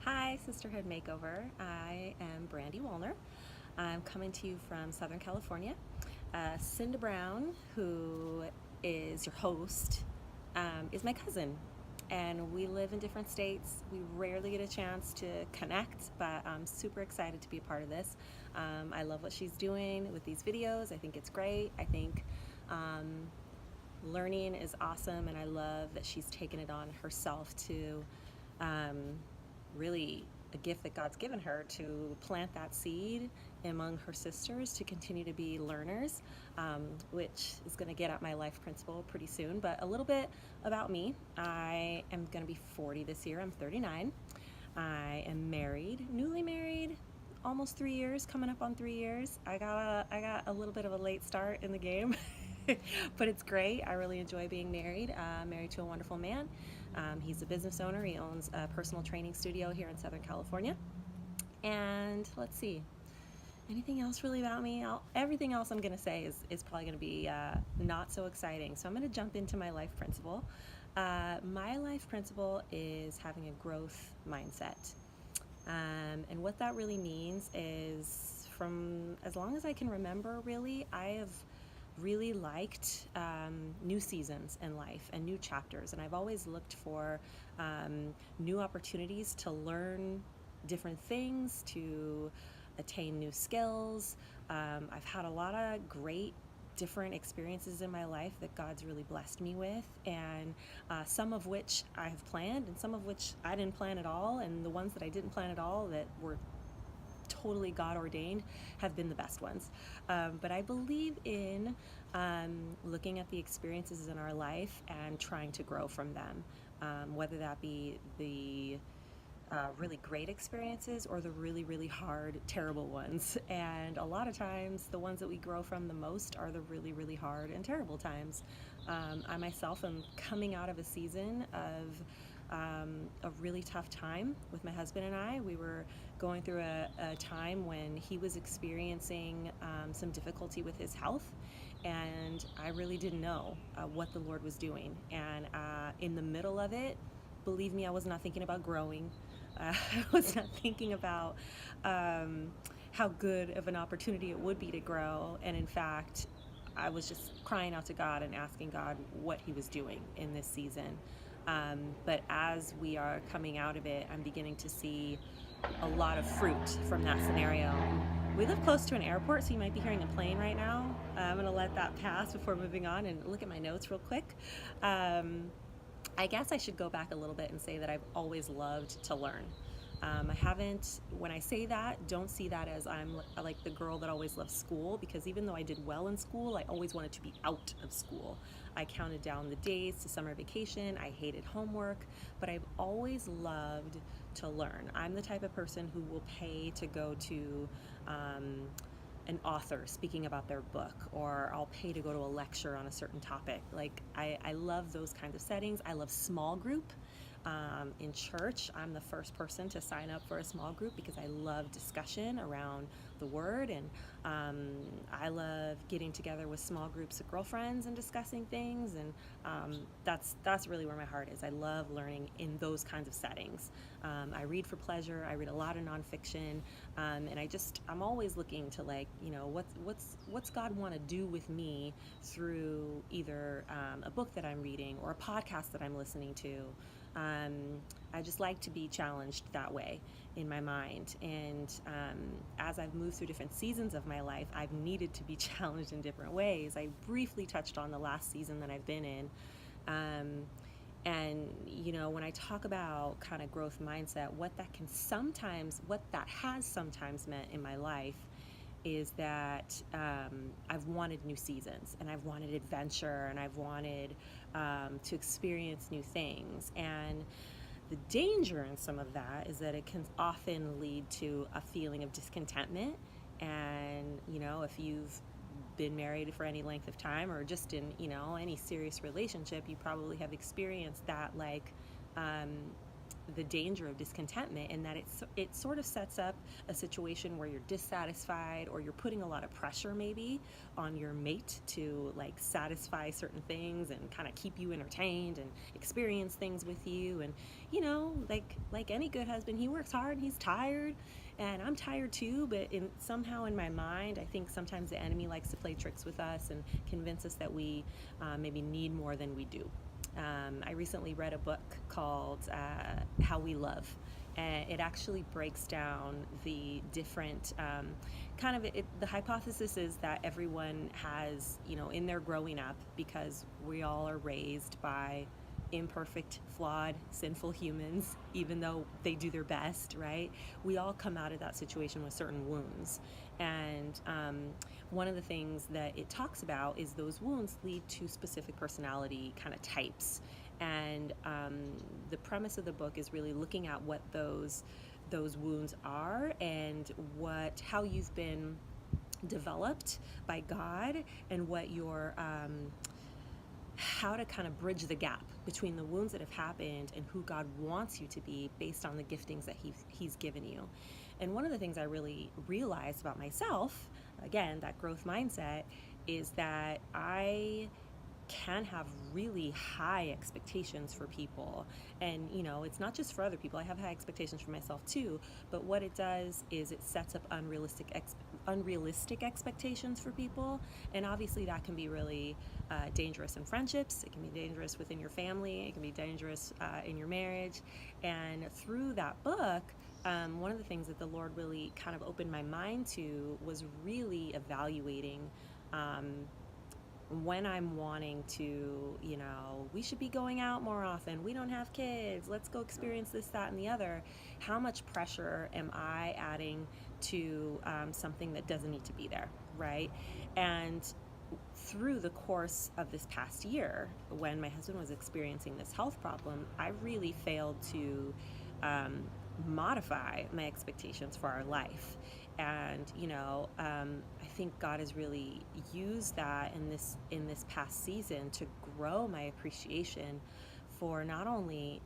Hi, Sisterhood Makeover. I am Brandy Wallner. I'm coming to you from Southern California. Cinda Brown, who is your host, is my cousin. And we live in different states. We rarely get a chance to connect, but I'm super excited to be a part of this. I love what she's doing with these videos. I think it's great. I think learning is awesome, and I love that she's taken it on herself to um, really a gift that God's given her to plant that seed among her sisters to continue to be learners, which is going to get at my life principle pretty soon. But a little bit about me. I am going to be 40 this year. I'm 39. I am married, newly married, almost 3 years, coming up on 3 years. I got a little bit of a late start in the game, but it's great. I really enjoy being married. Married to a wonderful man. He's a business owner. He owns a personal training studio here in Southern California. And let's see, anything else really about me? Everything else I'm going to say is probably going to be not so exciting. So I'm going to jump into my life principle. My life principle is having a growth mindset. And what that really means is, from as long as I can remember, really, I have really liked new seasons in life and new chapters. And I've always looked for new opportunities to learn different things, to attain new skills. I've had a lot of great different experiences in my life that God's really blessed me with, and some of which I have planned and some of which I didn't plan at all, and the ones that I didn't plan at all that were totally God ordained have been the best ones. But I believe in looking at the experiences in our life and trying to grow from them, whether that be the really great experiences or the really, really hard, terrible ones. And a lot of times, the ones that we grow from the most are the really, really hard and terrible times. I myself am coming out of a season of a really tough time with my husband and I. We were going through a time when he was experiencing some difficulty with his health, and I really didn't know what the Lord was doing. And in the middle of it, believe me, I was not thinking about growing. I was not thinking about how good of an opportunity it would be to grow. And in fact, I was just crying out to God and asking God what He was doing in this season. But as we are coming out of it, I'm beginning to see a lot of fruit from that scenario. We live close to an airport, so you might be hearing a plane right now. I'm going to let that pass before moving on and look at my notes real quick. I guess I should go back a little bit and say that I've always loved to learn. I haven't, when I say that, don't see that as I'm like the girl that always loved school, because even though I did well in school, I always wanted to be out of school. I counted down the days to summer vacation. I hated homework, but I've always loved to learn. I'm the type of person who will pay to go to an author speaking about their book, or I'll pay to go to a lecture on a certain topic. Like, I love those kinds of settings. I love small group. In church, I'm the first person to sign up for a small group because I love discussion around the word, and I love getting together with small groups of girlfriends and discussing things, and that's really where my heart is. I love learning in those kinds of settings. I read for pleasure. I read a lot of nonfiction, and I'm always looking to, like, what's God want to do with me through either a book that I'm reading or a podcast that I'm listening to. I just like to be challenged that way in my mind. And as I've moved through different seasons of my life, I've needed to be challenged in different ways. I briefly touched on the last season that I've been in. And, when I talk about kind of growth mindset, what that has sometimes meant in my life is that I've wanted new seasons, and I've wanted adventure, and I've wanted to experience new things. And the danger in some of that is that it can often lead to a feeling of discontentment. And, if you've been married for any length of time, or just in, any serious relationship, you probably have experienced that, like, the danger of discontentment, in that it sort of sets up a situation where you're dissatisfied, or you're putting a lot of pressure maybe on your mate to like satisfy certain things and kind of keep you entertained and experience things with you. And like any good husband, he works hard, he's tired, and I'm tired too, but somehow in my mind, I think sometimes the enemy likes to play tricks with us and convince us that we maybe need more than we do. I recently read a book called How We Love. And it actually breaks down the different the hypothesis is that everyone has, in their growing up, because we all are raised by imperfect, flawed, sinful humans, even though they do their best, right? We all come out of that situation with certain wounds. And one of the things that it talks about is those wounds lead to specific personality kind of types. And the premise of the book is really looking at what those wounds are, and how you've been developed by God, and what your how to kind of bridge the gap between the wounds that have happened and who God wants you to be based on the giftings that He's given you. And one of the things I really realized about myself, again, that growth mindset, is that I can have really high expectations for people. And it's not just for other people. I have high expectations for myself too, but what it does is it sets up unrealistic expectations for people. And obviously that can be really dangerous in friendships. It can be dangerous within your family. It can be dangerous in your marriage. And through that book, one of the things that the Lord really kind of opened my mind to was really evaluating when I'm wanting to, we should be going out more often. We don't have kids. Let's go experience this, that, and the other. How much pressure am I adding to something that doesn't need to be there, right? And through the course of this past year, when my husband was experiencing this health problem, I really failed to modify my expectations for our life. And I think God has really used that in this past season to grow my appreciation for not only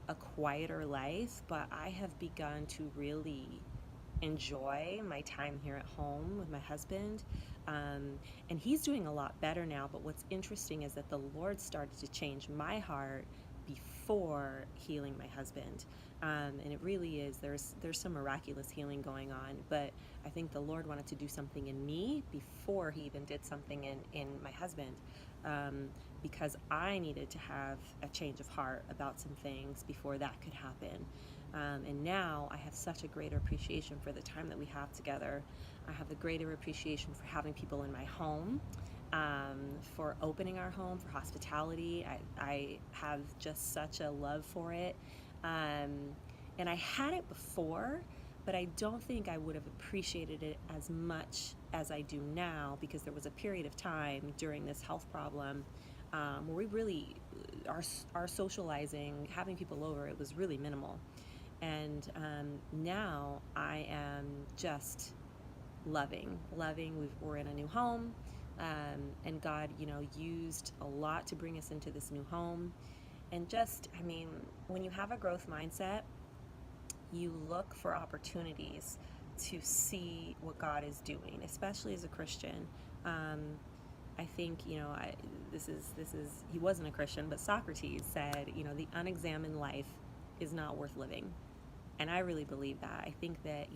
a quieter life, but I have begun to really enjoy my time here at home with my husband. And he's doing a lot better now. But what's interesting is that the Lord started to change my heart before healing my husband. And it really is, there's some miraculous healing going on, but I think the Lord wanted to do something in me before He even did something in my husband, because I needed to have a change of heart about some things before that could happen. And now I have such a greater appreciation for the time that we have together. I have a greater appreciation for having people in my home, for opening our home, for hospitality. I have just such a love for it. And I had it before, but I don't think I would have appreciated it as much as I do now, because there was a period of time during this health problem where we really, our socializing, having people over, it was really minimal. And now I am just loving. We're in a new home, and God, used a lot to bring us into this new home. And when you have a growth mindset, you look for opportunities to see what God is doing, especially as a Christian. I think, this is, he wasn't a Christian, but Socrates said, the unexamined life is not worth living. And I really believe that. I think that,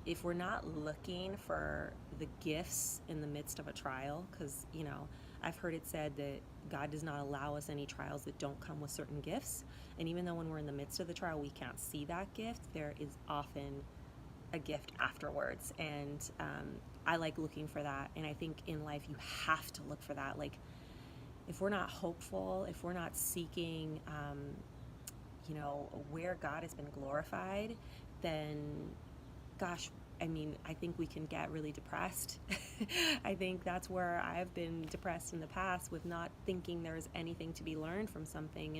if we're not looking for the gifts in the midst of a trial, because, I've heard it said that God does not allow us any trials that don't come with certain gifts. And even though when we're in the midst of the trial, we can't see that gift, there is often a gift afterwards. And I like looking for that. And I think in life, you have to look for that. Like, if we're not hopeful, if we're not seeking, where God has been glorified, then, gosh, I think we can get really depressed. I think that's where I've been depressed in the past, with not thinking there's anything to be learned from something.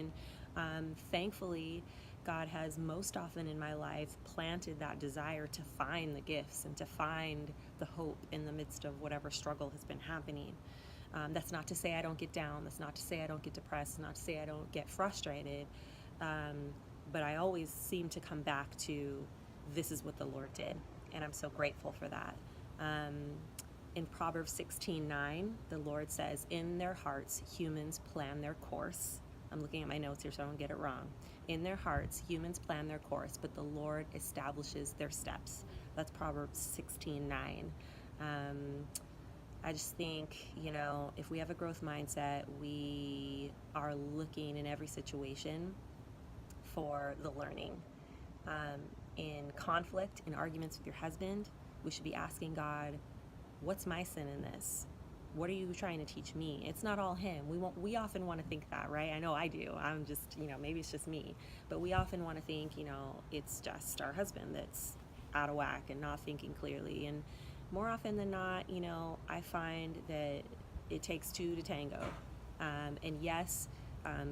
And thankfully, God has most often in my life planted that desire to find the gifts and to find the hope in the midst of whatever struggle has been happening. That's not to say I don't get down. That's not to say I don't get depressed. That's not to say I don't get frustrated. But I always seem to come back to this is what the Lord did, and I'm so grateful for that. Um, in Proverbs 16:9, the Lord says, "In their hearts, humans plan their course." I'm looking at my notes here so I don't get it wrong. In their hearts, humans plan their course, but the Lord establishes their steps. That's Proverbs 16:9. I just think, if we have a growth mindset, we are looking in every situation for the learning. Um, in conflict, in arguments with your husband, we should be asking God, what's my sin in this? What are you trying to teach me? It's not all him. We often want to think that, right? I know I do. I'm just, maybe it's just me. But we often want to think, it's just our husband that's out of whack and not thinking clearly. And more often than not, I find that it takes two to tango. And yes,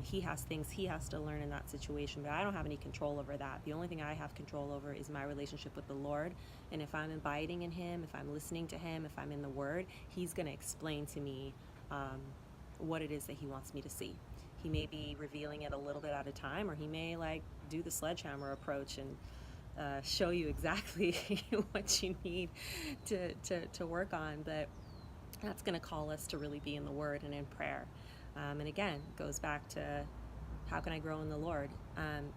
he has things he has to learn in that situation, but I don't have any control over that. The only thing I have control over is my relationship with the Lord. And if I'm abiding in him, if I'm listening to him, if I'm in the Word, he's going to explain to me what it is that he wants me to see. He may be revealing it a little bit at a time, or he may do the sledgehammer approach and show you exactly what you need to work on. But that's going to call us to really be in the Word and in prayer. And again, it goes back to how can I grow in the Lord?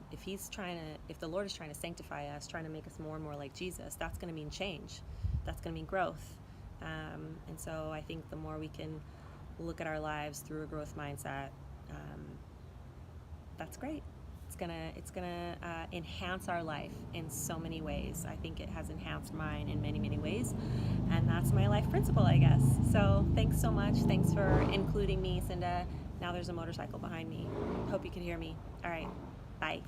If the Lord is trying to sanctify us, trying to make us more and more like Jesus, that's going to mean change. That's going to mean growth. And so I think the more we can look at our lives through a growth mindset, that's great. It's gonna enhance our life in so many ways. I think it has enhanced mine in many, many ways, and that's my life principle, I guess. So thanks so much. Thanks for including me, Cinda. Now there's a motorcycle behind me. Hope you can hear me. All right, bye.